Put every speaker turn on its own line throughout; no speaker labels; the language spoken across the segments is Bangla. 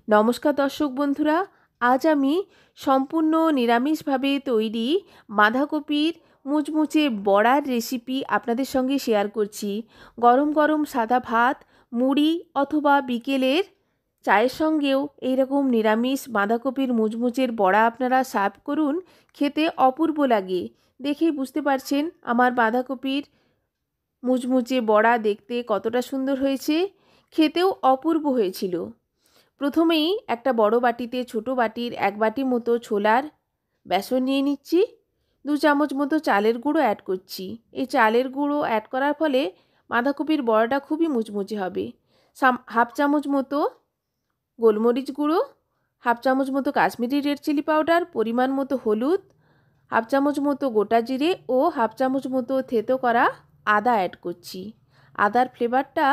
নমস্কার দর্শক বন্ধুরা, আজ আমি সম্পূর্ণ নিরামিষভাবে তৈরি বাঁধাকপির মুচমুচে বড়ার রেসিপি আপনাদের সঙ্গে শেয়ার করছি। গরম গরম সাদা ভাত, মুড়ি অথবা বিকেলের চায়ের সঙ্গেও এইরকম নিরামিষ বাঁধাকপির মুচমুচের বড়া আপনারা সার্ভ করুন, খেতে অপূর্ব লাগে। দেখেই বুঝতে পারছেন আমার বাঁধাকপির মুচমুচে বড়া দেখতে কতটা সুন্দর হয়েছে, খেতেও অপূর্ব হয়েছিল। প্রথমেই একটা বড় বাটিতে ছোট বাটির 1 বাটি মতো ছোলার বেসন নিয়ে নিচ্ছি। 2 চামচ মতো চালের গুঁড়ো অ্যাড করছি। এই চালের গুঁড়ো অ্যাড করার ফলে বাঁধাকপির বড়াটা খুবই মুচমুচে হবে। হাফ চামচ মতো গোলমরিচ গুঁড়ো, হাফ চামচ মতো কাশ্মীরি রেড চিলি পাউডার, পরিমাণ মতো হলুদ, হাফ চামচ মতো গোটা জিরে ও হাফ চামচ মতো থেতো করা আদা অ্যাড করছি। আদার ফ্লেভারটা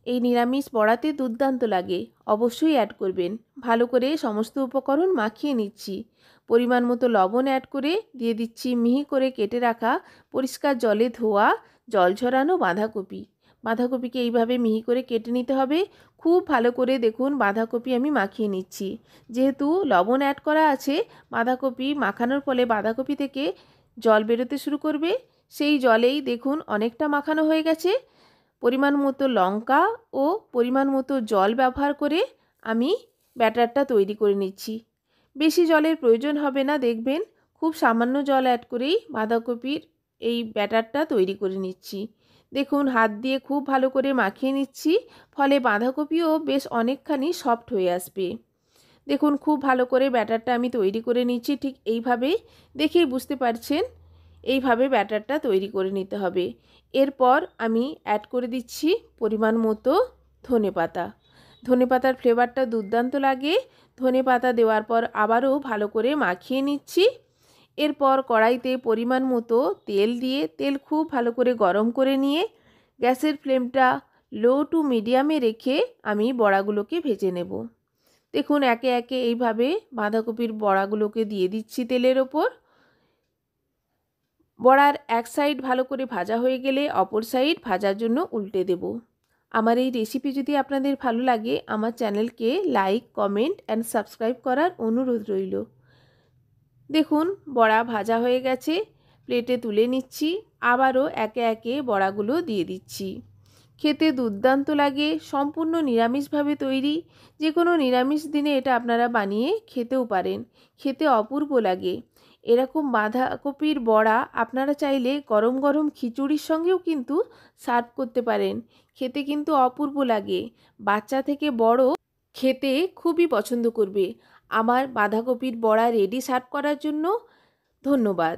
এই নিরামিষ বড়াতে দুর্দান্ত লাগে, অবশ্যই অ্যাড করবেন। ভালো করে সমস্ত উপকরণ মাখিয়ে নিচ্ছি। পরিমাণ মতো লবণ অ্যাড করে দিয়ে দিচ্ছি মিহি করে কেটে রাখা পরিষ্কার জলে ধোয়া জল ঝরানো বাঁধাকপি। বাঁধাকপিকে এইভাবে মিহি করে কেটে নিতে হবে। খুব ভালো করে দেখুন বাঁধাকপি আমি মাখিয়ে নিচ্ছি। যেহেতু লবণ অ্যাড করা আছে, বাঁধাকপি মাখানোর ফলে বাঁধাকপি থেকে জল বেরোতে শুরু করবে। সেই জলেই দেখুন অনেকটা মাখানো হয়ে গেছে। পরিমাণ মতো লঙ্কা ও পরিমাণ মতো জল ব্যবহার করে আমি ব্যাটারটা তৈরি করে নিচ্ছি। বেশি জলের প্রয়োজন হবে না, দেখবেন খুব সামান্য জল অ্যাড করেই বাঁধাকপির এই ব্যাটারটা তৈরি করে নিচ্ছি। দেখুন হাত দিয়ে খুব ভালো করে মাখিয়ে নিচ্ছি, ফলে বাঁধাকপিও বেশ অনেকখানি সফট হয়ে আসবে। দেখুন খুব ভালো করে ব্যাটারটা আমি তৈরি করে নিচ্ছি, ঠিক এইভাবে দেখেই বুঝতে পারছেন এইভাবে ব্যাটারটা তৈরি করে নিতে হবে। এরপর আমি অ্যাড করে দিচ্ছি পরিমাণ মতো ধনেপাতা। ধনেপাতার ফ্লেভারটা দুর্দান্ত লাগে। ধনেপাতা দেওয়ার পর আবারও ভালো করে মাখিয়ে নিচ্ছি। এরপর কড়াইতে পরিমাণ মতো তেল দিয়ে তেল খুব ভালো করে গরম করে নিয়ে গ্যাসের ফ্লেমটা লো টু মিডিয়ামে রেখে আমি বড়াগুলোকে ভেজে নেব। দেখুন একে একে এইভাবে বাঁধাকপির বড়াগুলোকে দিয়ে দিচ্ছি তেলের ওপর। বড়ার এক সাইড ভালো করে ভাজা হয়ে গেলে অপর সাইড ভাজার জন্য উল্টে দেব। আমার এই রেসিপি যদি আপনাদের ভালো লাগে, আমার চ্যানেলকে লাইক, কমেন্ট অ্যান্ড সাবস্ক্রাইব করার অনুরোধ রইল। দেখুন বড়া ভাজা হয়ে গেছে, প্লেটে তুলে নিচ্ছি। আবারও একে একে বড়াগুলো দিয়ে দিচ্ছি। খেতে দুর্দান্ত লাগে, সম্পূর্ণ নিরামিষভাবে তৈরি। যে কোনো নিরামিষ দিনে এটা আপনারা বানিয়ে খেতেও পারেন, খেতে অপূর্ব লাগে। এরকম বাঁধাকপির বড়া আপনারা চাইলে গরম গরম খিচুড়ির সঙ্গেও কিন্তু সার্ভ করতে পারেন, খেতে কিন্তু অপূর্ব লাগে। বাচ্চা থেকে বড় খেতে খুবই পছন্দ করবে। আমার বাঁধাকপির বড়া রেডি সার্ভ করার জন্য। ধন্যবাদ।